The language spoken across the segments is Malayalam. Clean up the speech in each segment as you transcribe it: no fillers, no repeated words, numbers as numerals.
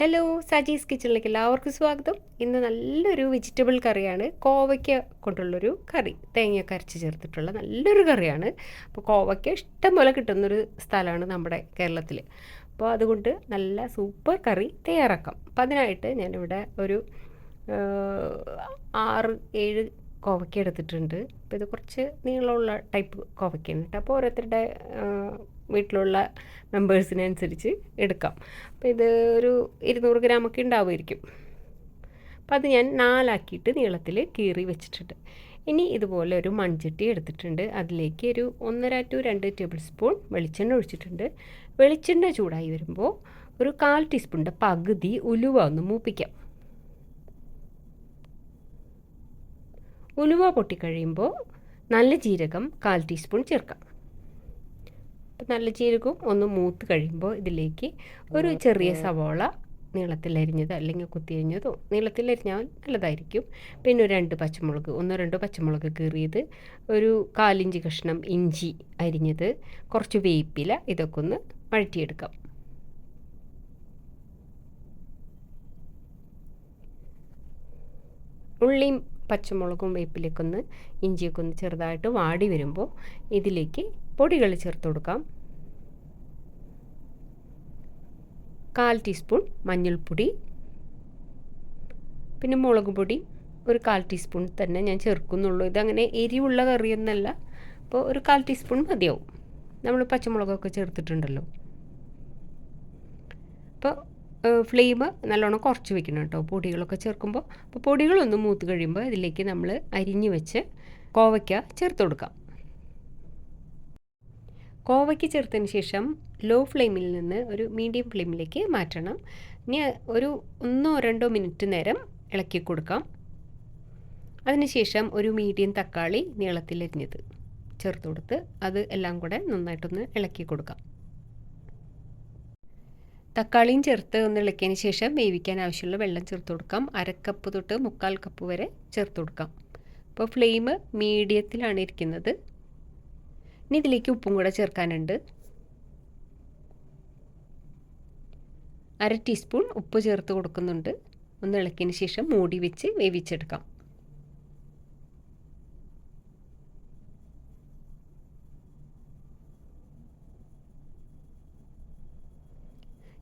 ഹലോ, സജീസ് കിച്ചണിലേക്ക് എല്ലാവർക്കും സ്വാഗതം. ഇന്ന് നല്ലൊരു വെജിറ്റബിൾ കറിയാണ്. കോവയ്ക്ക കൊണ്ടുള്ളൊരു കറി, തേങ്ങയൊക്കെ അരച്ച് ചേർത്തിട്ടുള്ള നല്ലൊരു കറിയാണ്. അപ്പോൾ കോവയ്ക്ക ഇഷ്ടം പോലെ കിട്ടുന്നൊരു സ്ഥലമാണ് നമ്മുടെ കേരളത്തിൽ. അപ്പോൾ അതുകൊണ്ട് നല്ല സൂപ്പർ കറി തയ്യാറാക്കാം. അപ്പോൾ അതിനായിട്ട് ഞാനിവിടെ ഒരു 6-7 കോവയ്ക്ക എടുത്തിട്ടുണ്ട്. അപ്പോൾ ഇത് കുറച്ച് നീളമുള്ള ടൈപ്പ് കോവയ്ക്കയാണ് കേട്ടോ. അപ്പോൾ ഓരോരുത്തരുടെ വീട്ടിലുള്ള മെമ്പേഴ്സിനനുസരിച്ച് എടുക്കാം. അപ്പോൾ ഇത് ഒരു 200 ഗ്രാമൊക്കെ ഉണ്ടാവുമായിരിക്കും. അപ്പോൾ അത് ഞാൻ 4 നീളത്തിൽ കീറി വെച്ചിട്ടുണ്ട്. ഇനി ഇതുപോലെ ഒരു മൺചട്ടി എടുത്തിട്ടുണ്ട്. അതിലേക്ക് ഒരു 1.5 to 2 ടേബിൾ സ്പൂൺ വെളിച്ചെണ്ണ ഒഴിച്ചിട്ടുണ്ട്. വെളിച്ചെണ്ണ ചൂടായി വരുമ്പോൾ ഒരു 1/4 ടീസ്പൂണിൻ്റെ പകുതി ഉലുവ ഒന്ന് മൂപ്പിക്കാം. ഉലുവ പൊട്ടിക്കഴിയുമ്പോൾ നല്ല ജീരകം 1/4 ടീസ്പൂൺ ചേർക്കാം. അപ്പം നല്ല ജീരകവും ഒന്ന് മൂത്ത് കഴിയുമ്പോൾ ഇതിലേക്ക് ഒരു ചെറിയ സവോള നീളത്തിലരിഞ്ഞത് അല്ലെങ്കിൽ കുത്തിയരിഞ്ഞതോ നീളത്തിലരിഞ്ഞാൽ നല്ലതായിരിക്കും. പിന്നെ ഒരു 2 പച്ചമുളക്, 1-2 പച്ചമുളക് കീറിയത്, ഒരു 1/4 ഇഞ്ച് കഷ്ണം ഇഞ്ചി അരിഞ്ഞത്, കുറച്ച് വേപ്പില, ഇതൊക്കെ ഒന്ന് വഴറ്റിയെടുക്കാം. ഉള്ളിയും പച്ചമുളകും വേപ്പിലൊക്കെ ഒന്ന് ഇഞ്ചിയൊക്കെ ഒന്ന് ചെറുതായിട്ട് വാടി വരുമ്പോൾ ഇതിലേക്ക് പൊടികൾ ചേർത്ത് കൊടുക്കാം. 1/4 ടീസ്പൂൺ മഞ്ഞൾപ്പൊടി, പിന്നെ മുളക് പൊടി ഒരു 1/4 ടീസ്പൂൺ തന്നെ ഞാൻ ചേർക്കുന്നുള്ളൂ. ഇതങ്ങനെ എരിവുള്ള കറിയൊന്നല്ല, അപ്പോൾ ഒരു 1/4 ടീസ്പൂൺ മതിയാവും. നമ്മൾ പച്ചമുളകൊക്കെ ചേർത്തിട്ടുണ്ടല്ലോ. അപ്പോൾ ഫ്ലെയിം നല്ലോണം കുറച്ച് വെക്കണം കേട്ടോ പൊടികളൊക്കെ ചേർക്കുമ്പോൾ. അപ്പോൾ പൊടികളൊന്ന് മൂത്ത് കഴിയുമ്പോൾ ഇതിലേക്ക് നമ്മൾ അരിഞ്ഞ് വെച്ച് കോവയ്ക്ക ചേർത്ത് കൊടുക്കാം. കോവയ്ക്ക് ചേർത്തതിന് ശേഷം ലോ ഫ്ലെയിമിൽ നിന്ന് ഒരു മീഡിയം ഫ്ലെയിമിലേക്ക് മാറ്റണം. ഇനി ഒരു 1-2 മിനിറ്റ് നേരം ഇളക്കി കൊടുക്കാം. അതിനുശേഷം ഒരു മീഡിയം തക്കാളി നീളത്തിലരിഞ്ഞത് ചേർത്ത് കൊടുത്ത് അത് എല്ലാം കൂടെ നന്നായിട്ടൊന്ന് ഇളക്കി കൊടുക്കാം. തക്കാളിയും ചേർത്ത് ഒന്ന് ഇളക്കിയതിന് ശേഷം വേവിക്കാൻ ആവശ്യമുള്ള വെള്ളം ചേർത്ത് കൊടുക്കാം. 1/2 കപ്പ് തൊട്ട് 1/4 കപ്പ് വരെ ചേർത്ത് കൊടുക്കാം. അപ്പോൾ ഫ്ലെയിം മീഡിയത്തിലാണ് ഇരിക്കുന്നത്. ഇനി ഇതിലേക്ക് ഉപ്പും കൂടെ ചേർക്കാനുണ്ട്. 1/2 ടീസ്പൂൺ ഉപ്പ് ചേർത്ത് കൊടുക്കുന്നുണ്ട്. ഒന്ന് ഇളക്കിയതിന് ശേഷം മൂടി വെച്ച് വേവിച്ചെടുക്കാം.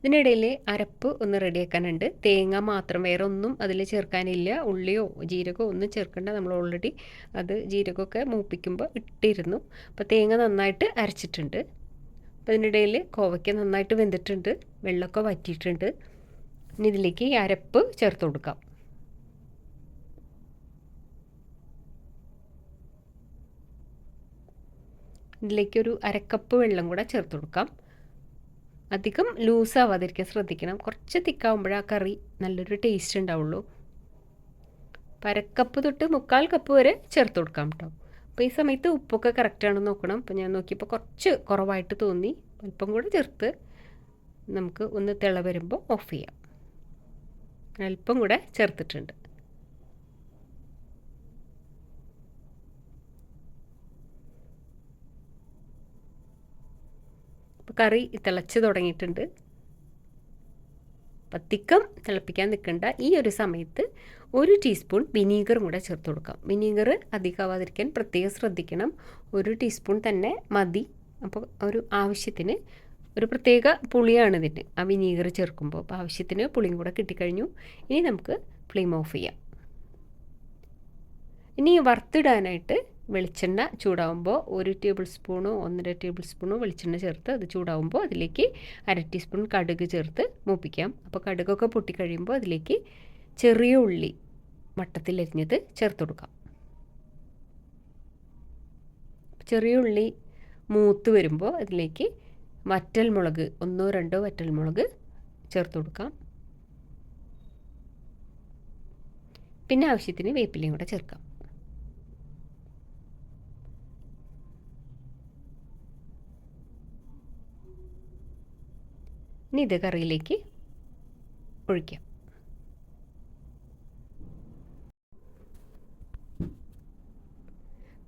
ഇതിനിടയിൽ അരപ്പ് ഒന്ന് റെഡിയാക്കാനുണ്ട്. തേങ്ങ മാത്രം, വേറെ ഒന്നും അതിൽ ചേർക്കാനില്ല. ഉള്ളിയോ ജീരകമോ ഒന്നും ചേർക്കേണ്ട. നമ്മൾ ഓൾറെഡി അത് ജീരകമൊക്കെ മൂപ്പിക്കുമ്പോൾ ഇട്ടിരുന്നു. അപ്പോൾ തേങ്ങ നന്നായിട്ട് അരച്ചിട്ടുണ്ട്. അപ്പോൾ ഇതിനിടയിൽ കോവയ്ക്ക നന്നായിട്ട് വെന്തിട്ടുണ്ട്, വെള്ളമൊക്കെ വറ്റിയിട്ടുണ്ട്. ഇനി ഇതിലേക്ക് ഈ അരപ്പ് ചേർത്ത് കൊടുക്കാം. ഇതിലേക്ക് ഒരു 1/2 കപ്പ് വെള്ളം കൂടെ ചേർത്ത് കൊടുക്കാം. അധികം ലൂസാവാതിരിക്കാൻ ശ്രദ്ധിക്കണം. കുറച്ച് തിക്കാവുമ്പോഴേ ആ കറി നല്ലൊരു ടേസ്റ്റ് ഉണ്ടാവുള്ളൂ. 1/2 കപ്പ് തൊട്ട് 1/4 കപ്പ് വരെ ചേർത്ത് കൊടുക്കാം കേട്ടോ. അപ്പോൾ ഈ സമയത്ത് ഉപ്പൊക്കെ കറക്റ്റാണെന്ന് നോക്കണം. അപ്പോൾ ഞാൻ നോക്കിയപ്പോൾ കുറച്ച് കുറവായിട്ട് തോന്നി. അല്പം കൂടെ ചേർത്ത് നമുക്ക് ഒന്ന് തിള വരുമ്പോൾ ഓഫ് ചെയ്യാം. അല്പം കൂടെ ചേർത്തിട്ടുണ്ട്. കറി തിളച്ച് തുടങ്ങിയിട്ടുണ്ട്. പത്തിക്കം തിളപ്പിക്കാൻ നിൽക്കണ്ട. ഈ ഒരു സമയത്ത് 1 ടീസ്പൂൺ വിനീഗറും കൂടെ ചേർത്ത് കൊടുക്കാം. വിനീഗർ അധികമാവാതിരിക്കാൻ പ്രത്യേകം ശ്രദ്ധിക്കണം. 1 ടീസ്പൂൺ തന്നെ മതി. അപ്പോൾ ഒരു ആവശ്യത്തിന് ഒരു പ്രത്യേക പുളിയാണ് ഇതിന് ആ വിനീഗർ ചേർക്കുമ്പോൾ. അപ്പോൾ ആവശ്യത്തിന് പുളിയും കൂടെ കിട്ടിക്കഴിഞ്ഞു. ഇനി നമുക്ക് ഫ്ലെയിം ഓഫ് ചെയ്യാം. ഇനി വറുത്തിടാനായിട്ട് വെളിച്ചെണ്ണ ചൂടാവുമ്പോൾ 1 ടേബിൾ സ്പൂണോ 1.5 ടേബിൾ സ്പൂണോ വെളിച്ചെണ്ണ ചേർത്ത് അത് ചൂടാവുമ്പോൾ അതിലേക്ക് 1/2 ടീസ്പൂൺ കടുക് ചേർത്ത് മൂപ്പിക്കാം. അപ്പോൾ കടുകൊക്കെ പൊട്ടിക്കഴിയുമ്പോൾ അതിലേക്ക് ചെറിയ ഉള്ളി വട്ടത്തിലരിഞ്ഞത് ചേർത്ത് കൊടുക്കാം. ചെറിയ ഉള്ളി മൂത്ത് വരുമ്പോൾ അതിലേക്ക് വറ്റൽമുളക് 1-2 വറ്റൽമുളക് ചേർത്ത് കൊടുക്കാം. പിന്നെ ആവശ്യത്തിന് വേപ്പിലയും കൂടെ ചേർക്കാം. ഇനി ഇത് കറിയിലേക്ക് ഒഴിക്കാം.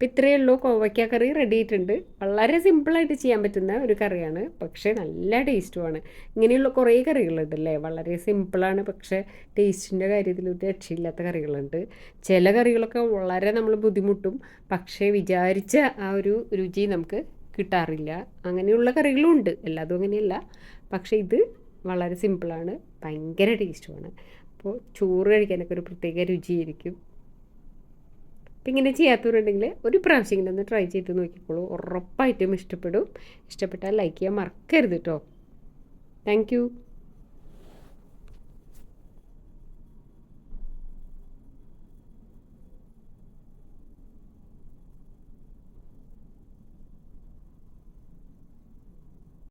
അപ്പോൾ ഇത്രയേ ഉള്ളൂ, കോവയ്ക്ക കറി റെഡി ആയിട്ടുണ്ട്. വളരെ സിമ്പിളായിട്ട് ചെയ്യാൻ പറ്റുന്ന ഒരു കറിയാണ്, പക്ഷേ നല്ല ടേസ്റ്റുമാണ്. ഇങ്ങനെയുള്ള കുറേ കറികളുണ്ടല്ലേ, വളരെ സിമ്പിളാണ് പക്ഷേ ടേസ്റ്റിൻ്റെ കാര്യത്തിൽ ഒരു രക്ഷയില്ലാത്ത കറികളുണ്ട്. ചില കറികളൊക്കെ വളരെ നമ്മൾ ബുദ്ധിമുട്ടും, പക്ഷേ വിചാരിച്ച ആ ഒരു രുചി നമുക്ക് കിട്ടാറില്ല. അങ്ങനെയുള്ള കറികളും ഉണ്ട്, എല്ലാതും അങ്ങനെയല്ല. പക്ഷേ ഇത് വളരെ സിമ്പിളാണ്, ഭയങ്കര ടേസ്റ്റുമാണ്. അപ്പോൾ ചോറ് കഴിക്കാനൊക്കെ ഒരു പ്രത്യേക രുചിയായിരിക്കും. അപ്പം ഇങ്ങനെ ചെയ്യാത്തവരുണ്ടെങ്കിൽ ഒരു പ്രാവശ്യം ഇങ്ങനെ ഒന്ന് ട്രൈ ചെയ്ത് നോക്കിക്കോളൂ, ഉറപ്പായിട്ടും ഇഷ്ടപ്പെടും. ഇഷ്ടപ്പെട്ടാൽ ലൈക്ക് ചെയ്യാൻ മറക്കരുത് കേട്ടോ. Thank you.